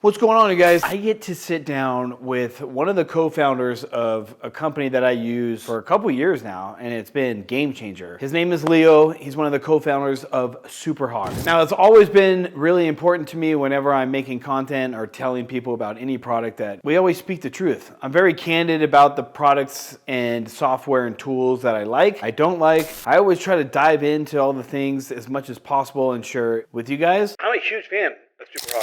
What's going on, you guys? I get to sit down with one of the co-founders of a company that I use for a couple years now, and it's been game changer. His name is Leo. He's one of the co-founders of SuperHog. Now, it's always been really important to me whenever I'm making content or telling people about any product that we always speak the truth. I'm very candid about the products and software and tools that I like, I don't like. I always try to dive into all the things as much as possible and share it with you guys. I'm a huge fan.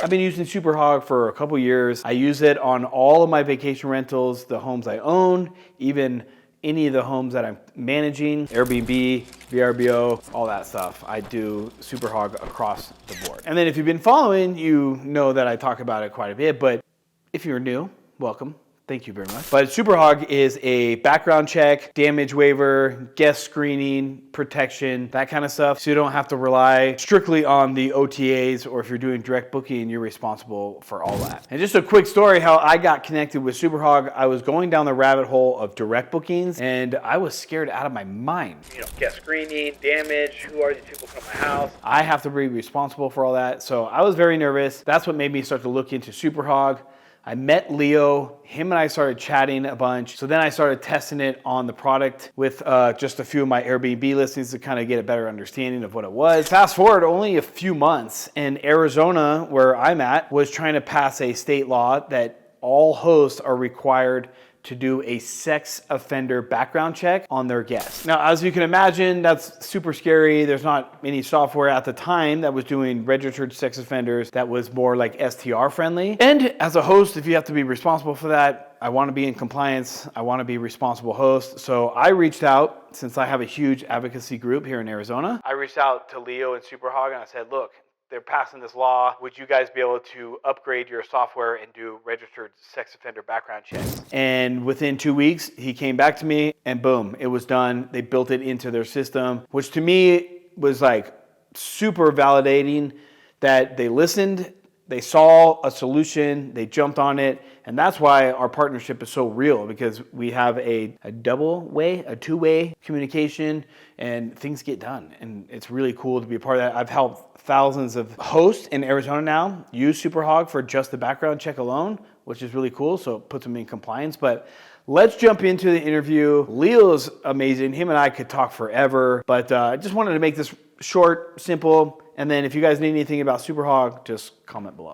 I've been using SuperHog for a couple years. I use it on all of my vacation rentals, the homes I own, even any of the homes that I'm managing, Airbnb, VRBO, all that stuff. I do SuperHog across the board. And then if you've been following, you know that I talk about it quite a bit, but if you're new, welcome. Thank you very much. But SuperHog is a background check, damage waiver, guest screening, protection, that kind of stuff. So you don't have to rely strictly on the OTAs, or if you're doing direct booking, you're responsible for all that. And just a quick story how I got connected with SuperHog. I was going down the rabbit hole of direct bookings and I was scared out of my mind. Guest screening, damage, who are these people coming to my house? I have to be responsible for all that. So I was very nervous. That's what made me start to look into SuperHog. I met Leo, him and I started chatting a bunch. So then I started testing it on the product with just a few of my Airbnb listings to kind of get a better understanding of what it was. Fast forward only a few months, and Arizona, where I'm at, was trying to pass a state law that all hosts are required to do a sex offender background check on their guests. Now, as you can imagine, that's super scary. There's not any software at the time that was doing registered sex offenders that was more like STR friendly. And as a host, if you have to be responsible for that, I want to be in compliance. I want to be a responsible host. So I reached out, since I have a huge advocacy group here in Arizona, I reached out to Leo and SuperHog and I said, look, they're passing this law. Would you guys be able to upgrade your software and do registered sex offender background checks? And within 2 weeks, he came back to me and boom, it was done. They built it into their system, which to me was like super validating that they listened, they saw a solution, they jumped on it. And that's why our partnership is so real, because we have a two-way communication and things get done. And it's really cool to be a part of that. I've helped thousands of hosts in Arizona now use SuperHog for just the background check alone, which is really cool. So it puts them in compliance. But let's jump into the interview. Leo's amazing. Him and I could talk forever, but I just wanted to make this short, simple. And then if you guys need anything about SuperHog, just comment below.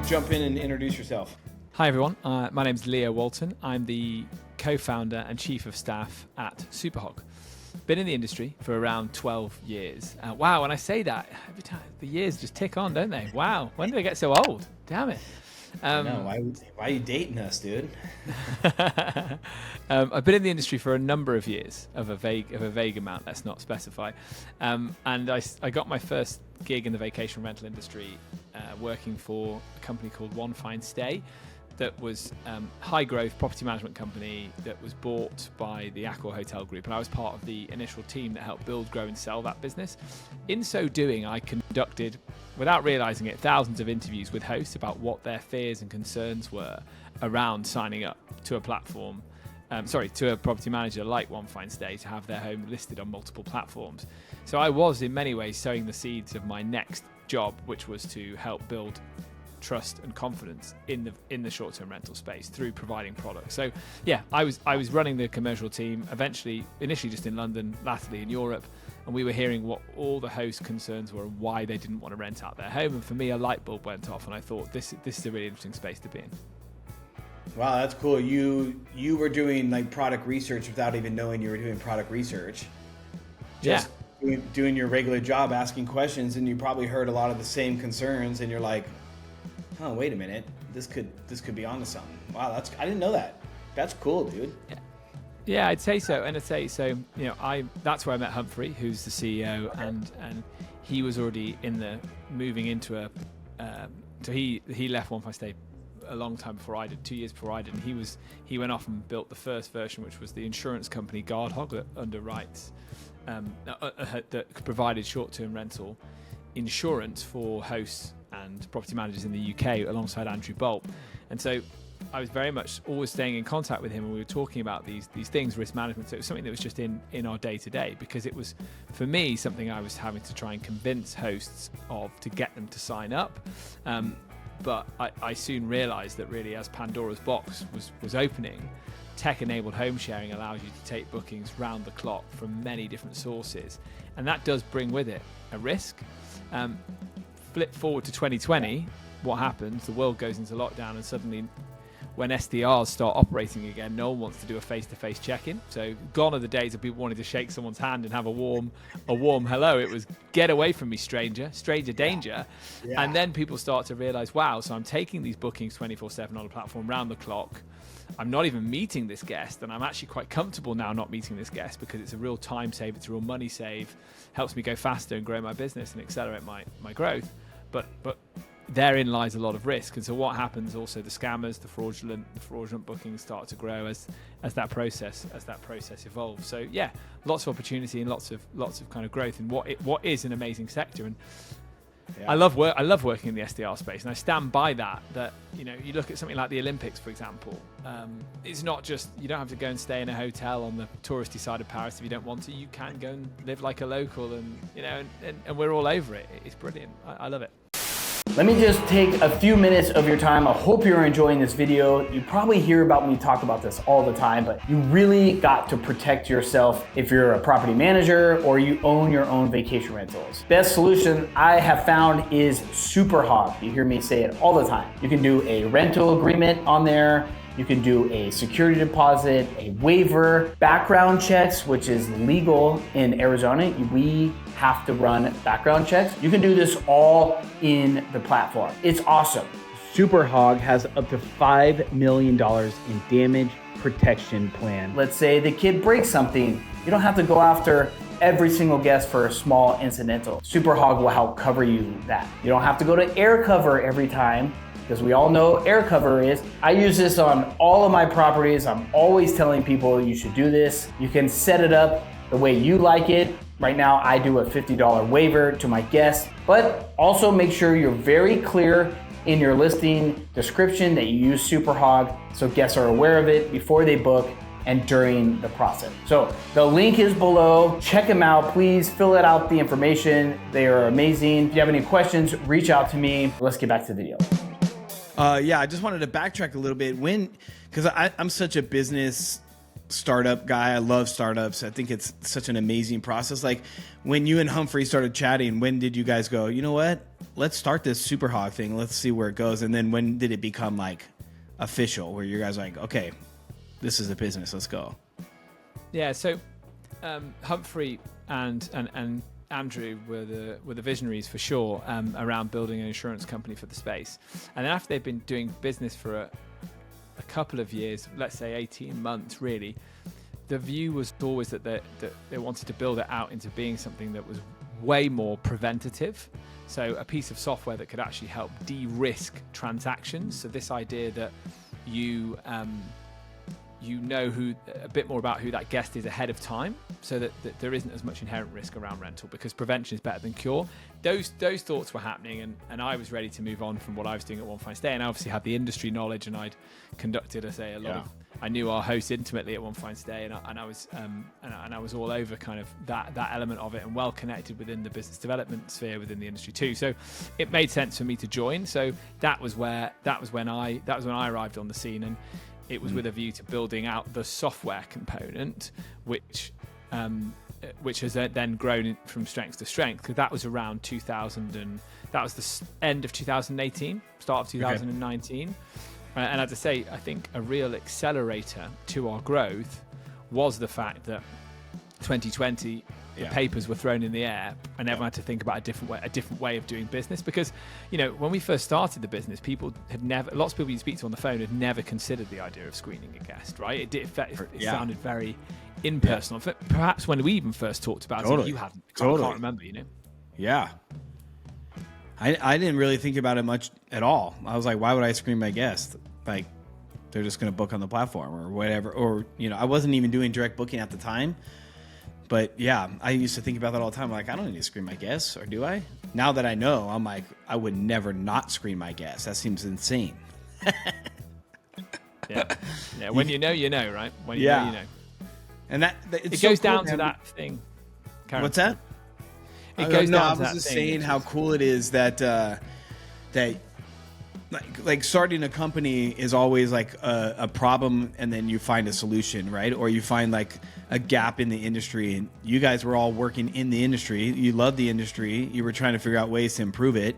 Jump in and introduce yourself. Hi everyone, my name's Leo Walton. I'm the co-founder and chief of staff at SuperHog. Been in the industry for around 12 years. Wow, when I say that, every time the years just tick on, don't they? Wow, when did I get so old? Damn it. No, why are you dating us, dude? I've been in the industry for a number of years, of a vague amount, let's not specify. And I got my first gig in the vacation rental industry working for a company called One Fine Stay, that was high growth property management company that was bought by the Accor Hotel Group, and I was part of the initial team that helped build, grow and sell that business. In so doing, I conducted, without realizing it, thousands of interviews with hosts about what their fears and concerns were around signing up to a platform, to a property manager like One Fine Stay to have their home listed on multiple platforms. So I was in many ways sowing the seeds of my next job, which was to help build trust and confidence in the short-term rental space through providing products. So yeah, I was running the commercial team, initially just in London, latterly in Europe, and we were hearing what all the host concerns were and why they didn't want to rent out their home. And for me, a light bulb went off and I thought this is a really interesting space to be in. Wow, that's cool. You were doing like product research without even knowing you were doing product research. Just doing your regular job, asking questions, and you probably heard a lot of the same concerns and you're like, oh, wait a minute, this could be onto something. Wow, I didn't know that. That's cool, dude. Yeah, I'd say so. And I'd say so. That's where I met Humphrey, who's the CEO, and he was already moving into a. So he left One Fine Stay a long time before I did, 2 years before I did. And he went off and built the first version, which was the insurance company GuardHog that underwrites, that provided short-term rental insurance for hosts and property managers in the UK alongside Andrew Bolt. And so I was very much always staying in contact with him, and we were talking about these things, risk management. So it was something that was just in our day to day, because it was, for me, something I was having to try and convince hosts of to get them to sign up. But I soon realized that really, as Pandora's box was opening, tech-enabled home sharing allows you to take bookings round the clock from many different sources, and that does bring with it a risk. Flip forward to 2020, what happens? The world goes into lockdown, and suddenly, when SDRs start operating again, no one wants to do a face-to-face check-in. So gone are the days of people wanting to shake someone's hand and have a warm hello. It was, get away from me, stranger danger. Yeah. And then people start to realize, wow, so I'm taking these bookings 24/7 on a platform round the clock. I'm not even meeting this guest, and I'm actually quite comfortable now not meeting this guest, because it's a real time save, it's a real money save, helps me go faster and grow my business and accelerate my growth. But therein lies a lot of risk. And so what happens also, the scammers, the fraudulent bookings start to grow as that process evolves. So yeah, lots of opportunity and lots of kind of growth in what is an amazing sector. And yeah. I love working in the SDR space, and I stand by that, you know, you look at something like the Olympics, for example. It's not just, you don't have to go and stay in a hotel on the touristy side of Paris if you don't want to. You can go and live like a local, and you know, and we're all over it. It's brilliant. I love it. Let me just take a few minutes of your time. I hope you're enjoying this video. You probably hear about me talk about this all the time, but you really got to protect yourself if you're a property manager or you own your own vacation rentals. Best solution I have found is SuperHog. You hear me say it all the time. You can do a rental agreement on there. You can do a security deposit, a waiver, background checks, which is legal in Arizona. We have to run background checks. You can do this all in the platform. It's awesome. SuperHog has up to $5 million in damage protection plan. Let's say the kid breaks something. You don't have to go after every single guest for a small incidental. SuperHog will help cover you that. You don't have to go to AirCover every time, because we all know AirCover is. I use this on all of my properties. I'm always telling people you should do this. You can set it up the way you like it. Right now, I do a $50 waiver to my guests, but also make sure you're very clear in your listing description that you use SuperHog, so guests are aware of it before they book and during the process. So the link is below. Check them out. Please fill out the information. They are amazing. If you have any questions, reach out to me. Let's get back to the video. Yeah, I just wanted to backtrack a little bit because I'm such a business startup guy. I love startups. I think it's such an amazing process. Like when you and Humphrey started chatting, when did you guys go, you know what, let's start this SuperHog thing. Let's see where it goes. And then when did it become like official, where you guys are like, okay, this is a business, let's go? Yeah, so Humphrey and Andrew were the visionaries for sure around building an insurance company for the space. And then after they've been doing business for a couple of years, let's say 18 months really, the view was always that they wanted to build it out into being something that was way more preventative. So a piece of software that could actually help de-risk transactions. So this idea that you know a bit more about who that guest is ahead of time, so that there isn't as much inherent risk around rental, because prevention is better than cure. Those thoughts were happening, and I was ready to move on from what I was doing at One Fine Stay, and I obviously had the industry knowledge, and I'd conducted, I knew our hosts intimately at One Fine Stay, and I was all over kind of that element of it, and well connected within the business development sphere within the industry too. So it made sense for me to join. So that was when I arrived on the scene, and it was with a view to building out the software component, which has then grown from strength to strength. Because that was around 2000, and that was the end of 2018, start of 2019. Okay. And as I say, I think a real accelerator to our growth was the fact that 2020, the papers were thrown in the air, and everyone had to think about a different way of doing business. Because, you know, when we first started the business, lots of people you speak to on the phone had never considered the idea of screening a guest, right? It sounded very impersonal. Yeah. Perhaps when we even first talked about it, you hadn't. I can't remember, you know? Yeah. I didn't really think about it much at all. I was like, why would I screen my guest? Like, they're just going to book on the platform or whatever. Or, you know, I wasn't even doing direct booking at the time. But yeah, I used to think about that all the time. Like, I don't need to screen my guests, or do I? Now that I know, I'm like, I would never not screen my guests. That seems insane. Yeah. When you know, right? When you Yeah. know, you know. And It goes down to that thing. Karen. What's that? It goes down I to was that just thing, saying which how is- cool it is that like starting a company is always like a problem, and then you find a solution, right? Or you find like a gap in the industry. And you guys were all working in the industry. You love the industry. You were trying to figure out ways to improve it.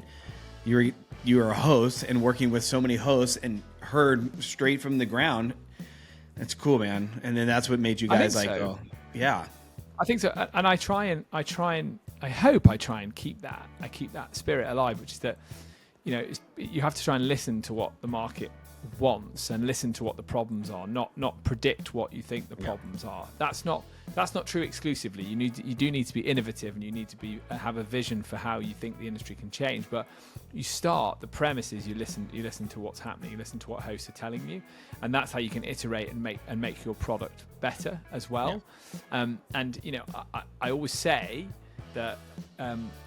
You were a host and working with so many hosts and heard straight from the ground. That's cool, man. And then that's what made you guys think like, so. oh, yeah. I think so, and I hope I try and keep that spirit alive, which is that, you have to try and listen to what the market wants and listen to what the problems are, not predict what you think the problems are. That's not true exclusively. You do need to be innovative, and you need to have a vision for how you think the industry can change. But the premise is you listen to what's happening, you listen to what hosts are telling you, and that's how you can iterate and make your product better as well. I always say that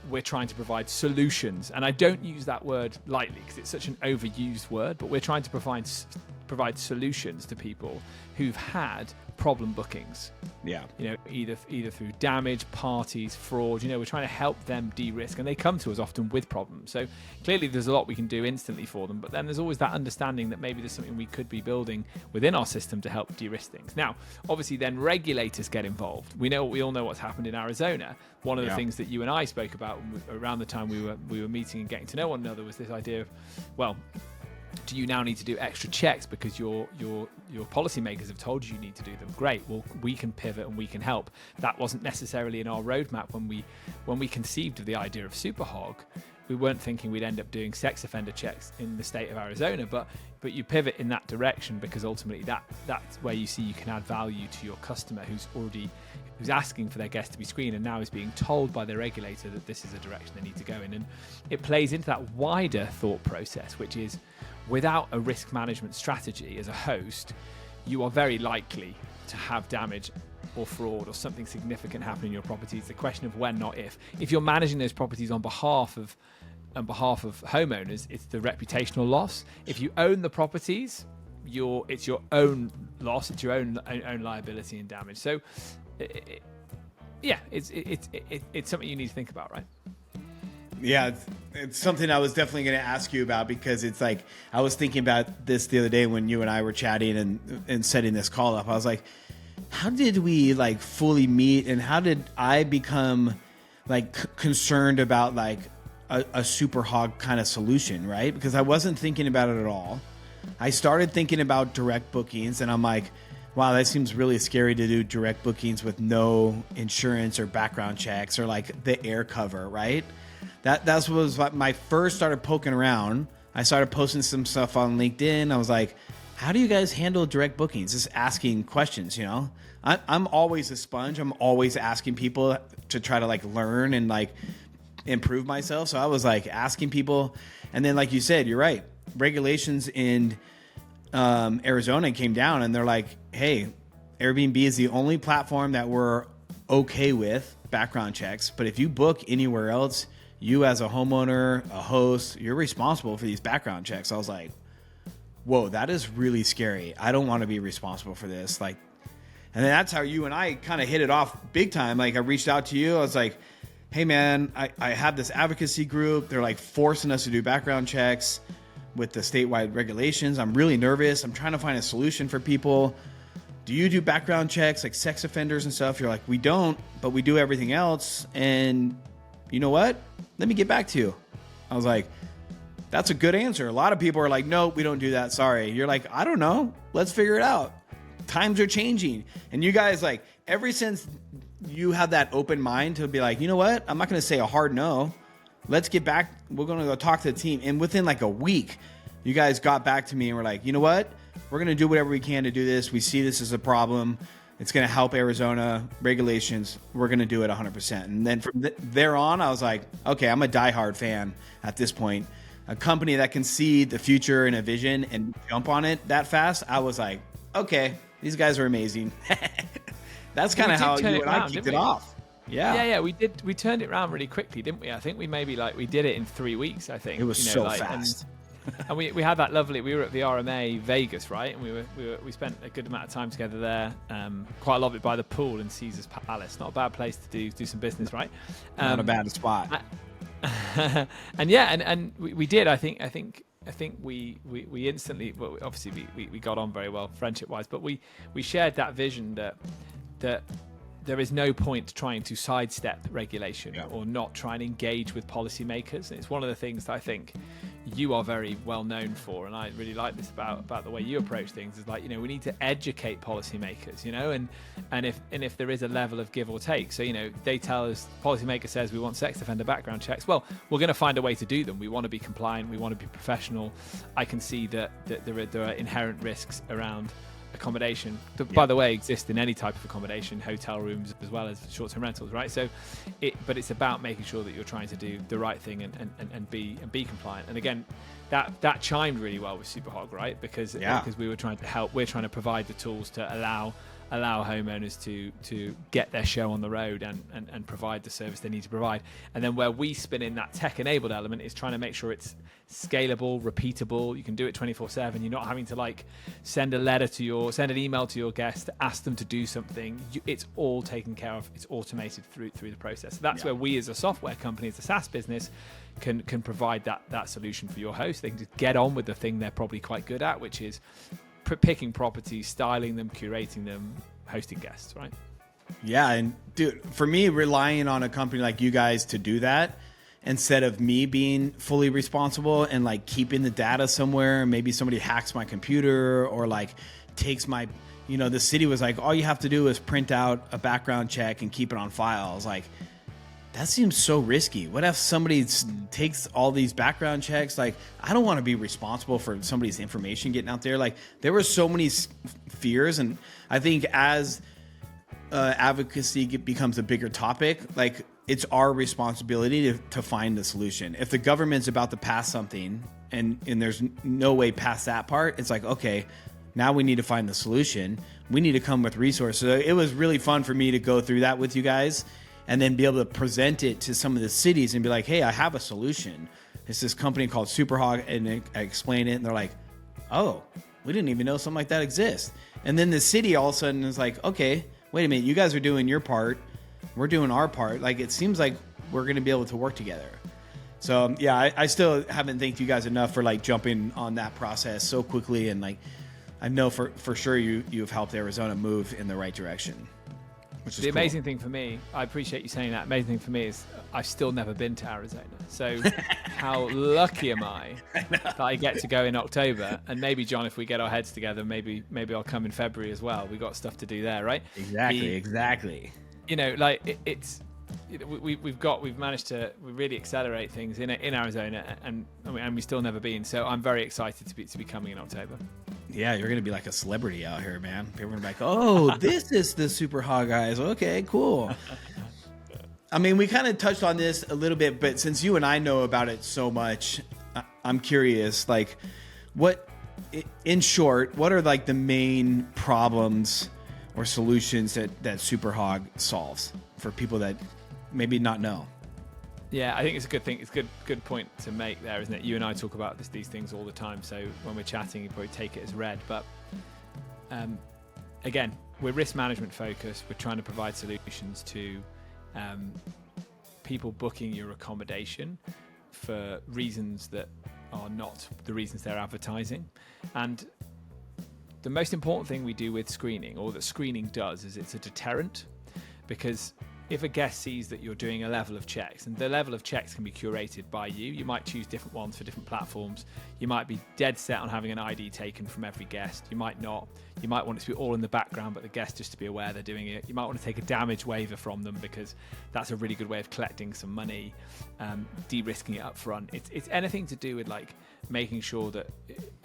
we're trying to provide solutions, and I don't use that word lightly because it's such an overused word, but we're trying to provide solutions to people who've had problem bookings. Yeah. Either through damage, parties, fraud. We're trying to help them de-risk, and they come to us often with problems. So clearly there's a lot we can do instantly for them, but then there's always that understanding that maybe there's something we could be building within our system to help de-risk things. Now, obviously then regulators get involved. We all know what's happened in Arizona. One of the things that you and I spoke about around the time we were meeting and getting to know one another was this idea of, well, do you now need to do extra checks because your policymakers have told you need to do them? Great. Well, we can pivot and we can help. That wasn't necessarily in our roadmap when we conceived of the idea of SuperHog. We weren't thinking we'd end up doing sex offender checks in the state of Arizona, but you pivot in that direction because ultimately that's where you see you can add value to your customer who's asking for their guests to be screened and now is being told by the regulator that this is a direction they need to go in. And it plays into that wider thought process, which is, without a risk management strategy as a host, you are very likely to have damage or fraud or something significant happen in your property. It's a question of when, not if. If you're managing those properties on behalf of homeowners, it's the reputational loss. If you own the properties, it's your own loss, it's your own liability and damage. So, it's something you need to think about, right? Yeah, it's something I was definitely going to ask you about, because it's like, I was thinking about this the other day when you and I were chatting and setting this call up. I was like, how did we like fully meet, and how did I become like concerned about like a SuperHog kind of solution, right? Because I wasn't thinking about it at all. I started thinking about direct bookings, and I'm like, wow, that seems really scary to do direct bookings with no insurance or background checks or like the air cover, right? That was like my first started poking around. I started posting some stuff on LinkedIn. I was like, how do you guys handle direct bookings? Just asking questions, I'm always a sponge. I'm always asking people to try to like learn and like improve myself. So I was like asking people. And then like you said, you're right. Regulations in Arizona came down, and they're like, hey, Airbnb is the only platform that we're okay with background checks. But if you book anywhere else, you as a homeowner, a host, you're responsible for these background checks. I was like, whoa, that is really scary. I don't want to be responsible for this. Like, and then that's how you and I kind of hit it off big time. Like, I reached out to you. I was like, hey man, I have this advocacy group. They're like forcing us to do background checks with the statewide regulations. I'm really nervous. I'm trying to find a solution for people. Do you do background checks like sex offenders and stuff? You're like, we don't, but we do everything else. And you know what? Let me get back to you. I was like, that's a good answer. A lot of people are like, no, we don't do that. Sorry. You're like, I don't know. Let's figure it out. Times are changing. And you guys, like, ever since you have that open mind to be like, you know what? I'm not going to say a hard no. Let's get back. We're going to go talk to the team. And within like a week, you guys got back to me and were like, you know what? We're going to do whatever we can to do this. We see this as a problem. It's going to help Arizona regulations. We're going to do it 100%. And then from there on, I was like, okay, I'm a diehard fan at this point. A company that can see the future and a vision and jump on it that fast. I was like, okay, these guys are amazing. That's kind of how you and I kicked it off. Yeah. We did. We turned it around really quickly, didn't we? I think we did it in 3 weeks. I think it was so fast. And we had that lovely. We were at the RMA Vegas, right? And we spent a good amount of time together there. Quite a lot of it by the pool in Caesar's Palace. Not a bad place to do some business, right? Not a bad spot. and we did. I think we instantly. Well, obviously we got on very well friendship wise, but we shared that vision that there is no point trying to sidestep regulation or not try and engage with policymakers. And it's one of the things that I think you are very well known for, and I really like this about the way you approach things, is like, we need to educate policymakers, and if there is a level of give or take. So, they tell us, policymaker says we want sex offender background checks. Well, we're going to find a way to do them. We want to be compliant. We want to be professional. I can see that there are inherent risks around accommodation that, by the way, exist in any type of accommodation, hotel rooms as well as short-term rentals, right? So but it's about making sure that you're trying to do the right thing and be compliant. And again, that chimed really well with SuperHog, right? Because we were trying to help. We're trying to provide the tools to allow homeowners to get their show on the road and provide the service they need to provide. And then where we spin in that tech-enabled element is trying to make sure it's scalable, repeatable. You can do it 24/7. You're not having to send an email to your guest, ask them to do something. It's all taken care of. It's automated through the process. So that's where we, as a software company, as a SaaS business, can provide that solution for your host. They can just get on with the thing they're probably quite good at, which is picking properties, styling them, curating them, hosting guests, right? Yeah, and dude, for me, relying on a company like you guys to do that, instead of me being fully responsible and keeping the data somewhere, maybe somebody hacks my computer or takes my, the city was like, all you have to do is print out a background check and keep it on file. I was like, that seems so risky. What if somebody takes all these background checks? I don't want to be responsible for somebody's information getting out there. There were so many fears. And I think as advocacy becomes a bigger topic, it's our responsibility to find the solution. If the government's about to pass something and there's no way past that part, it's okay, now we need to find the solution. We need to come with resources. So it was really fun for me to go through that with you guys, and then be able to present it to some of the cities and be like, hey, I have a solution. It's this company called SuperHog, and I explain it, and they're like, oh, we didn't even know something like that exists. And then the city all of a sudden is like, okay, wait a minute, you guys are doing your part, we're doing our part. It seems like we're going to be able to work together. So yeah, I still haven't thanked you guys enough for jumping on that process so quickly, and I know for sure you've helped Arizona move in the right direction. The amazing thing for me, I appreciate you saying that. Amazing thing for me is I've still never been to Arizona. So how lucky am I that I get to go in October? And maybe, John, if we get our heads together, maybe I'll come in February as well. We got stuff to do there, right? Exactly. We've managed to really accelerate things in Arizona, and we still never been. So I'm very excited to be coming in October. Yeah, you're gonna be like a celebrity out here, man. People are gonna be like, "Oh, this is the SuperHog guys." Okay, cool. I mean, we kind of touched on this a little bit, but since you and I know about it so much, I'm curious. What, in short, what are the main problems or solutions that SuperHog solves for people that maybe not know? Yeah, I think it's a good thing. It's a good point to make there, isn't it? You and I talk about these things all the time. So when we're chatting, you probably take it as read. But again, we're risk management focused. We're trying to provide solutions to people booking your accommodation for reasons that are not the reasons they're advertising. And the most important thing we do with screening, or that screening does, is it's a deterrent. Because if a guest sees that you're doing a level of checks, and the level of checks can be curated by you might choose different ones for different platforms. You might be dead set on having an ID taken from every guest. You might not. You might want it to be all in the background, but the guest just to be aware they're doing it. You might want to take a damage waiver from them, because that's a really good way of collecting some money, de-risking it up front. It's anything to do with making sure that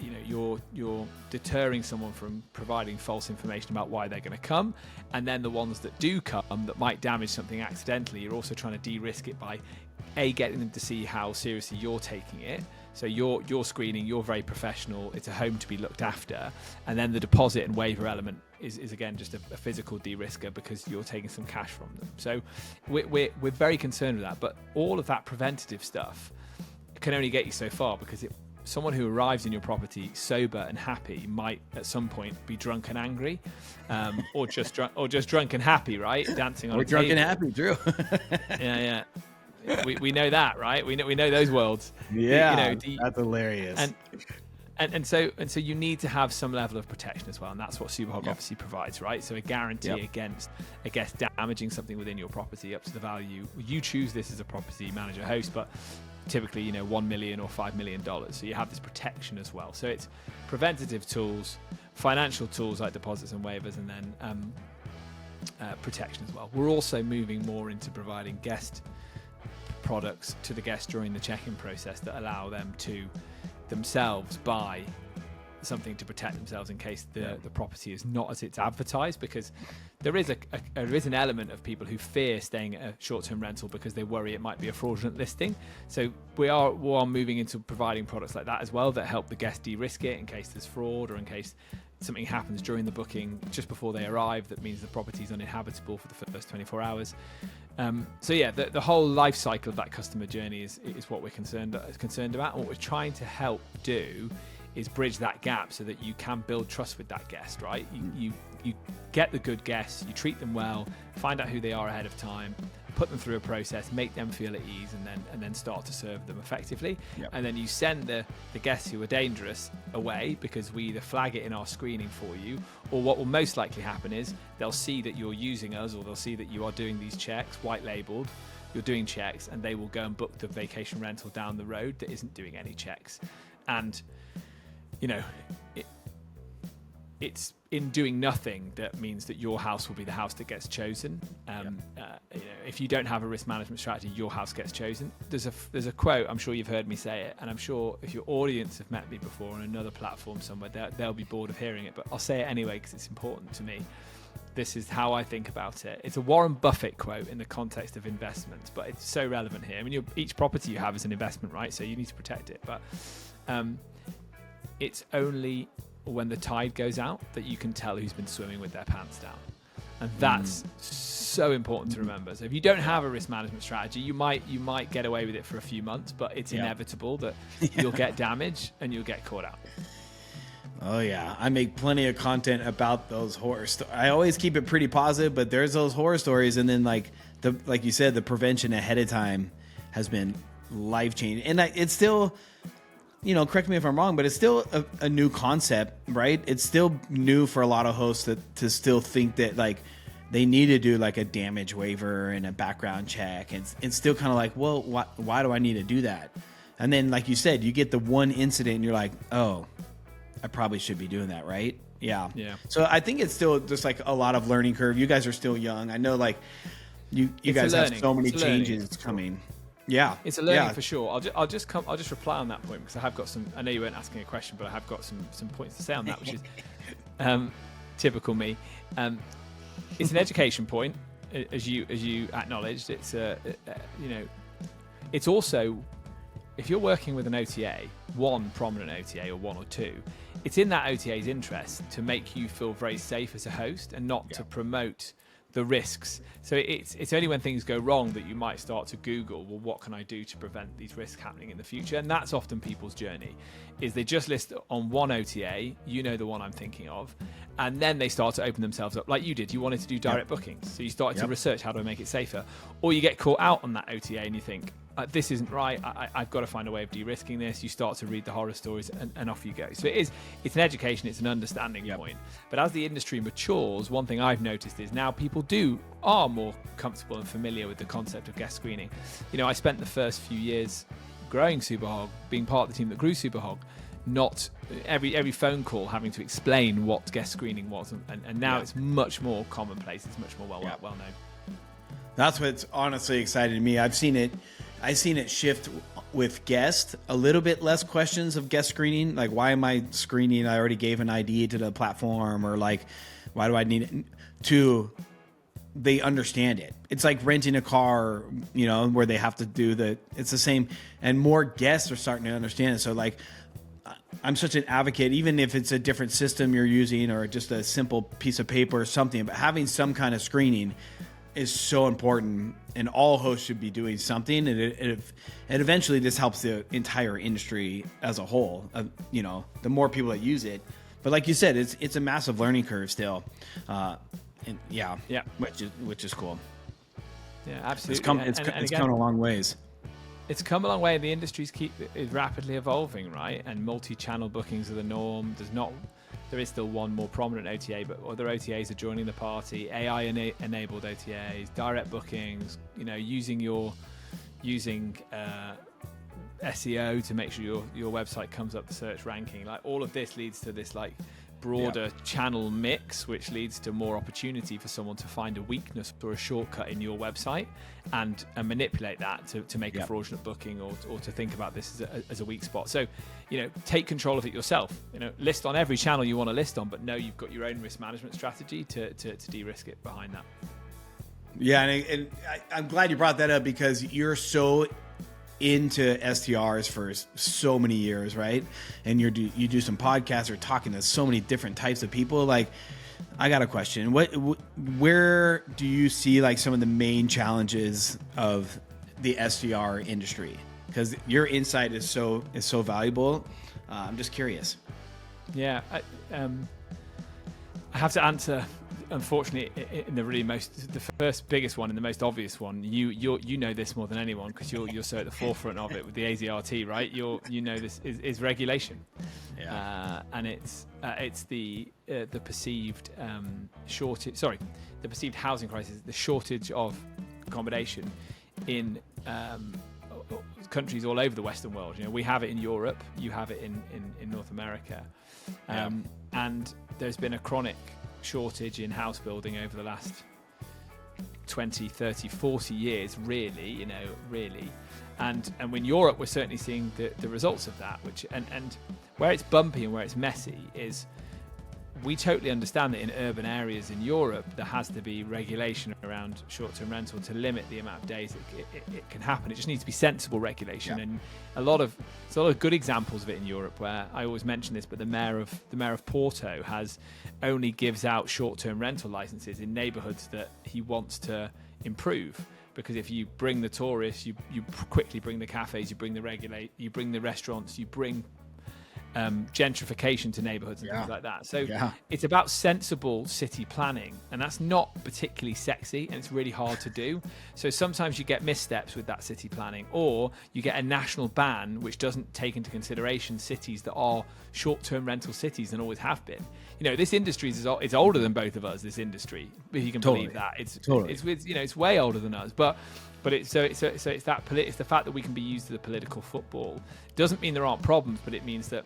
you're deterring someone from providing false information about why they're going to come, and then the ones that do come that might damage something accidentally, you're also trying to de-risk it by getting them to see how seriously you're taking it. So you're screening, you're very professional, it's a home to be looked after, and then the deposit and waiver element is again just a physical de-risker, because you're taking some cash from them. So we're very concerned with that, but all of that preventative stuff can only get you so far, because someone who arrives in your property sober and happy might at some point be drunk and angry, or just drunk and happy, right? Dancing on We're a drunk table. and happy, Drew. Yeah. We know that, right? We know those worlds. Yeah, that's hilarious. And so you need to have some level of protection as well, and that's what SuperHog obviously provides, right? So a guarantee against, I guess, damaging something within your property up to the value. You choose this as a property manager host, but typically, $1 million or $5 million. So you have this protection as well. So it's preventative tools, financial tools like deposits and waivers, and then protection as well. We're also moving more into providing guest products to the guests during the check-in process that allow them to themselves buy something to protect themselves in case the property is not as it's advertised, because there is an element of people who fear staying at a short-term rental because they worry it might be a fraudulent listing. So we are moving into providing products like that as well that help the guest de-risk it in case there's fraud, or in case something happens during the booking just before they arrive that means the property is uninhabitable for the first 24 hours. So yeah, the whole life cycle of that customer journey is what we're concerned about. And what we're trying to help do is bridge that gap so that you can build trust with that guest, right? You get the good guests, you treat them well, find out who they are ahead of time, put them through a process, make them feel at ease, and then start to serve them effectively. Yep. And then you send the guests who are dangerous away, because we either flag it in our screening for you, or what will most likely happen is they'll see that you're using us, or they'll see that you are doing these checks, white labeled, you're doing checks, and they will go and book the vacation rental down the road that isn't doing any checks. And it's in doing nothing that means that your house will be the house that gets chosen. If you don't have a risk management strategy, your house gets chosen. There's a quote, I'm sure you've heard me say it, and I'm sure if your audience have met me before on another platform somewhere, they'll be bored of hearing it, but I'll say it anyway because it's important to me. This is how I think about it. It's a Warren Buffett quote in the context of investments, but it's so relevant here. I mean, each property you have is an investment, right? So you need to protect it, but it's only when the tide goes out that you can tell who's been swimming with their pants down. And that's so important to remember. So if you don't have a risk management strategy, you might get away with it for a few months, but it's inevitable that you'll get damage and you'll get caught out. Oh yeah, I make plenty of content about those horror stories. I always keep it pretty positive, but there's those horror stories, and then like you said, the prevention ahead of time has been life-changing. And it's still, correct me if I'm wrong, but it's still a new concept, right? It's still new for a lot of hosts to still think that like they need to do like a damage waiver and a background check. And it's still kind of like, well, why do I need to do that? And then, like you said, you get the one incident and you're like, oh, I probably should be doing that, right? Yeah. So I think it's still just like a lot of learning curve. You guys are still young. I know like you guys have so many changes coming. Yeah, it's a learning for sure. I'll just reply on that point because I have got some. I know you weren't asking a question, but I have got some points to say on that, which is typical me. It's an education point, as you acknowledged. It's it's also, if you're working with an OTA, one prominent OTA or one or two, it's in that OTA's interest to make you feel very safe as a host and not to promote the risks. So it's only when things go wrong that you might start to Google, well, what can I do to prevent these risks happening in the future? And that's often people's journey, is they just list on one OTA, the one I'm thinking of, and then they start to open themselves up like you did. You wanted to do direct bookings, so you started to research, how do I make it safer? Or you get caught out on that OTA and you think, this isn't right, I've got to find a way of de-risking this. You start to read the horror stories and off you go. So it's an education, it's an understanding point. But as the industry matures, one thing I've noticed is now people are more comfortable and familiar with the concept of guest screening. I spent the first few years growing SuperHog, being part of the team that grew SuperHog, not every phone call having to explain what guest screening was, and now it's much more commonplace, it's much more well known. That's what's honestly exciting to me. I've seen it shift with guests, a little bit less questions of guest screening, like why am I screening? I already gave an ID to the platform, or like why do I need it? To they understand it. It's like renting a car, where they have to it's the same, and more guests are starting to understand it. So like, I'm such an advocate, even if it's a different system you're using or just a simple piece of paper or something, but having some kind of screening is so important, and all hosts should be doing something. And eventually this helps the entire industry as a whole. You know, the more people that use it. But like you said, it's a massive learning curve still. And yeah, which is cool. Yeah, absolutely. It's come a long ways. It's come a long way. The industry's is rapidly evolving, right? And multi-channel bookings are the norm. There is still one more prominent OTA, but other OTAs are joining the party. AI enabled OTAs, direct bookings. You know, using SEO to make sure your website comes up the search ranking. Like all of this leads to this like broader channel mix, which leads to more opportunity for someone to find a weakness or a shortcut in your website and manipulate that to make a fraudulent booking or to think about this as a weak spot. So, you know, take control of it yourself. You know, list on every channel you want to list on, but know you've got your own risk management strategy to de-risk it behind that. Yeah, and I'm glad you brought that up because you're so into STRs for so many years, right? And you do some podcasts or talking to so many different types of people. Like, I got a question. Where do you see like some of the main challenges of the STR industry? Because your insight is so valuable. I'm just curious. Yeah, I have to answer. Unfortunately, in the first biggest one and the most obvious one, you know this more than anyone because you're so at the forefront of it with the AZRT, right? You know this is regulation, and it's the perceived shortage. Sorry, the perceived housing crisis, the shortage of accommodation in countries all over the Western world. You know, we have it in Europe, you have it in North America, and there's been a chronic shortage in house building over the last 20, 30, 40 years, really. And in Europe, we're certainly seeing the results of that, which and where it's bumpy and where it's messy is we totally understand that in urban areas in Europe, there has to be regulation around short-term rental to limit the amount of days it can happen. It just needs to be sensible regulation. And there's a lot of good examples of it in Europe where I always mention this, but the mayor of Porto only gives out short-term rental licenses in neighborhoods that he wants to improve. Because if you bring the tourists, you quickly bring the cafes, you bring the restaurants, you bring gentrification to neighborhoods and things like that. So it's about sensible city planning, and that's not particularly sexy, and it's really hard to do. So sometimes you get missteps with that city planning, or you get a national ban which doesn't take into consideration cities that are short-term rental cities and always have been. You know, this industry is older than both of us. This industry, if you can believe that, it's way older than us, but it's the fact that we can be used as a political football. Doesn't mean there aren't problems, but it means that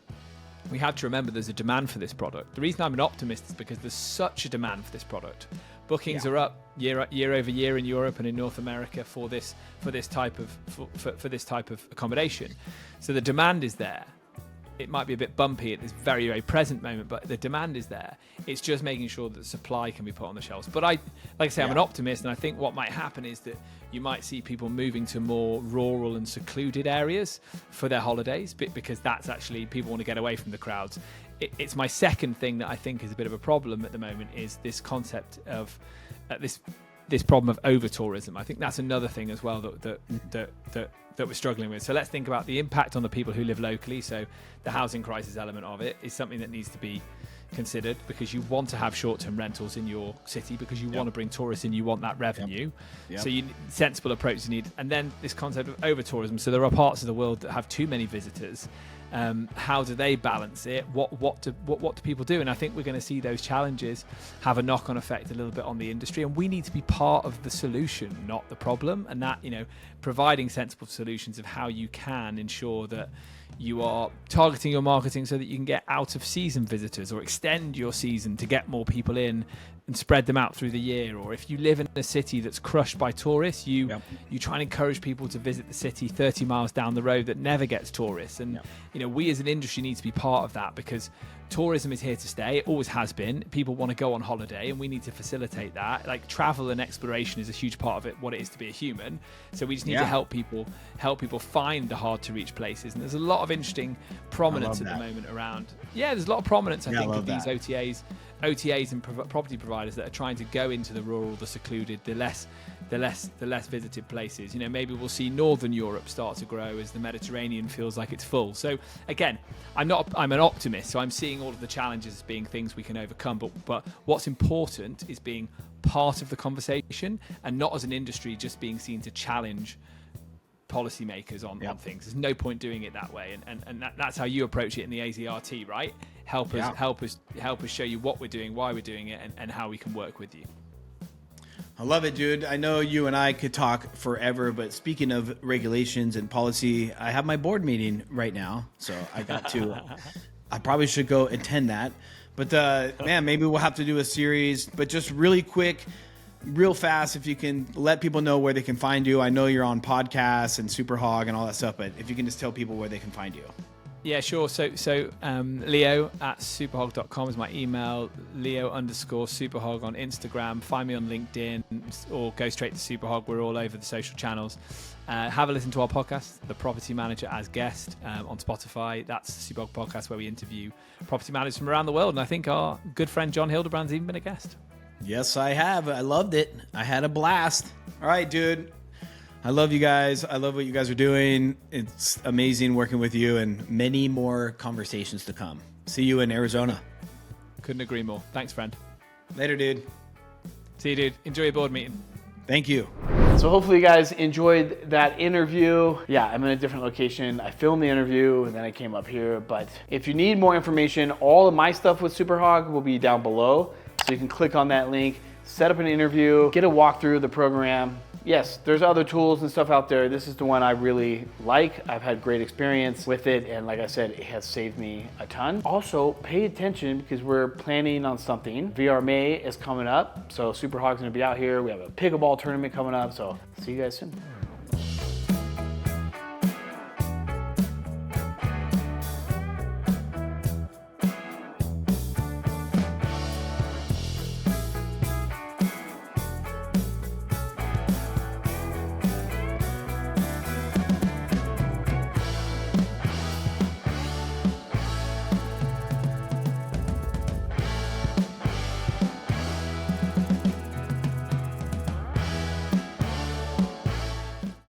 we have to remember there's a demand for this product. The reason I'm an optimist is because there's such a demand for this product. Bookings are up year over year in Europe and in North America for this type of accommodation. So the demand is there. It might be a bit bumpy at this very, very present moment, but the demand is there. It's just making sure that supply can be put on the shelves. But I'm an optimist, and I think what might happen is that you might see people moving to more rural and secluded areas for their holidays, because that's actually, people want to get away from the crowds. It's my second thing that I think is a bit of a problem at the moment is this concept of this problem of over-tourism. I think that's another thing as well that we're struggling with. So let's think about the impact on the people who live locally. So the housing crisis element of it is something that needs to be considered, because you want to have short-term rentals in your city because you want to bring tourists in, you want that revenue. So you sensible approach you need. And then this concept of over-tourism. So there are parts of the world that have too many visitors. How do they balance it? What do people do? And I think we're going to see those challenges have a knock-on effect a little bit on the industry, and we need to be part of the solution, not the problem. And that, you know, providing sensible solutions of how you can ensure that you are targeting your marketing so that you can get out of season visitors, or extend your season to get more people in and spread them out through the year. Or if you live in a city that's crushed by tourists, you try and encourage people to visit the city 30 miles down the road that never gets tourists. And you know, we as an industry need to be part of that, because tourism is here to stay. It always has been. People want to go on holiday, and we need to facilitate that. Like, travel and exploration is a huge part of it, what it is to be a human. So we just need to help people find the hard to reach places. And there's a lot of interesting prominence at the moment around. Yeah, there's a lot of prominence, I think, of these OTAs OTAs and property providers that are trying to go into the rural, the secluded, the less visited places. You know, maybe we'll see Northern Europe start to grow as the Mediterranean feels like it's full. So again, I'm an optimist, so I'm seeing all of the challenges as being things we can overcome. But what's important is being part of the conversation and not as an industry just being seen to challenge policymakers on things. There's no point doing it that way, and that's how you approach it in the AZRT, right? Help us show you what we're doing, why we're doing it, and how we can work with you. I love it, dude. I know you and I could talk forever, but speaking of regulations and policy, I have my board meeting right now, so I got to. I probably should go attend that, but man, maybe we'll have to do a series. But just really quick, real fast, if you can let people know where they can find you. I know you're on podcasts and SuperHog and all that stuff, but if you can just tell people where they can find you. Yeah, sure. So Leo at superhog.com is my email. Leo_superhog on Instagram. Find me on LinkedIn or go straight to Superhog. We're all over the social channels. Have a listen to our podcast, The Property Manager as Guest, on Spotify. That's the Superhog podcast where we interview property managers from around the world. And I think our good friend John Hildebrand's even been a guest. Yes, I have. I loved it. I had a blast. All right, dude. I love you guys. I love what you guys are doing. It's amazing working with you, and many more conversations to come. See you in Arizona. Couldn't agree more. Thanks, friend. Later, dude. See you, dude. Enjoy your board meeting. Thank you. So hopefully you guys enjoyed that interview. Yeah, I'm in a different location. I filmed the interview and then I came up here. But if you need more information, all of my stuff with SuperHog will be down below. So you can click on that link, set up an interview, get a walkthrough of the program. Yes, there's other tools and stuff out there. This is the one I really like. I've had great experience with it, and like I said, it has saved me a ton. Also, pay attention because we're planning on something. VR May is coming up, so SuperHog's gonna be out here. We have a pickleball tournament coming up, so see you guys soon.